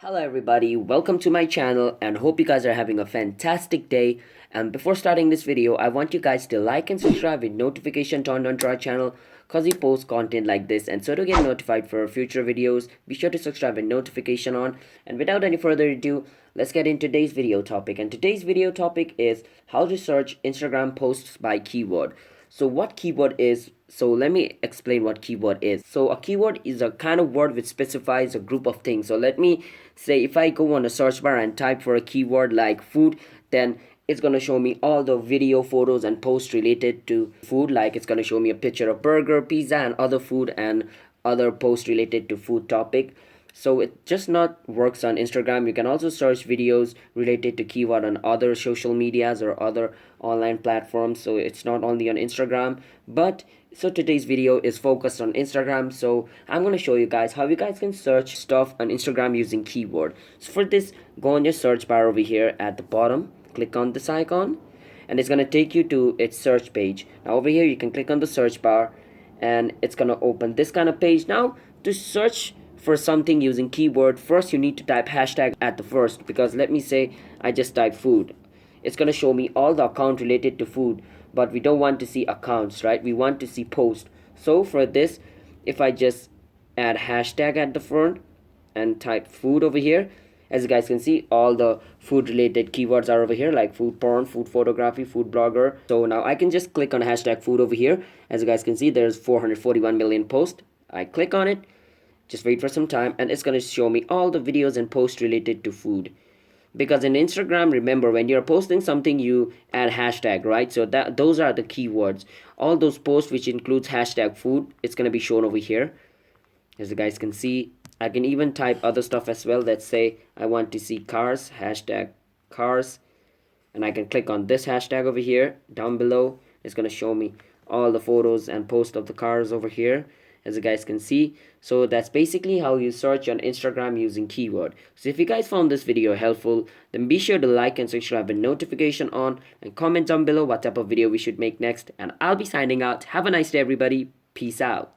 Hello everybody, welcome to my channel and hope you guys are having a fantastic day. And before starting this video, I want you guys to like and subscribe with notification turned on to our channel cause we post content like this. And so to get notified for future videos, be sure to subscribe with notification on. And without any further ado, let's get into today's video topic. And today's video topic is how to search Instagram posts by keyword. So what keyword is, so let me explain what keyword is. So a keyword is a kind of word which specifies a group of things. So let me say if I go on a search bar and type for a keyword like food, then it's going to show me all the video, photos and posts related to food. Like it's going to show me a picture of burger, pizza and other food and other posts related to food topic. So it just not works on Instagram. You can also search videos related to keyword on other social medias or other online platforms. So it's not only on Instagram. But so today's video is focused on Instagram. So I'm going to show you guys how you guys can search stuff on Instagram using keyword. So for this, go on your search bar over here at the bottom. Click on this icon and it's going to take you to its search page. Now over here you can click on the search bar and it's going to open this kind of page. Now to search for something using keyword, first you need to type hashtag at the first, because let me say I just type food, it's going to show me all the account related to food, but we don't want to see accounts, right? We want to see post. So for this, if I just add hashtag at the front and type food over here, as you guys can see, all the food related keywords are over here, like food porn, food photography, food blogger. So now I can just click on hashtag food over here. As you guys can see, there's 441 million posts. I click on it, just wait for some time and it's going to show me all the videos and posts related to food. Because in Instagram, remember, when you're posting something you add hashtag, right? So that those are the keywords. All those posts which includes hashtag food, it's going to be shown over here. As you guys can see, I can even type other stuff as well. Let's say I want to see cars, hashtag cars, and I can click on this hashtag over here. Down below, it's going to show me all the photos and posts of the cars over here, as you guys can see. So that's basically how you search on Instagram using keyword. So if you guys found this video helpful, then be sure to like and subscribe with notification on, and comment down below what type of video we should make next. And I'll be signing out. Have a nice day everybody. Peace out.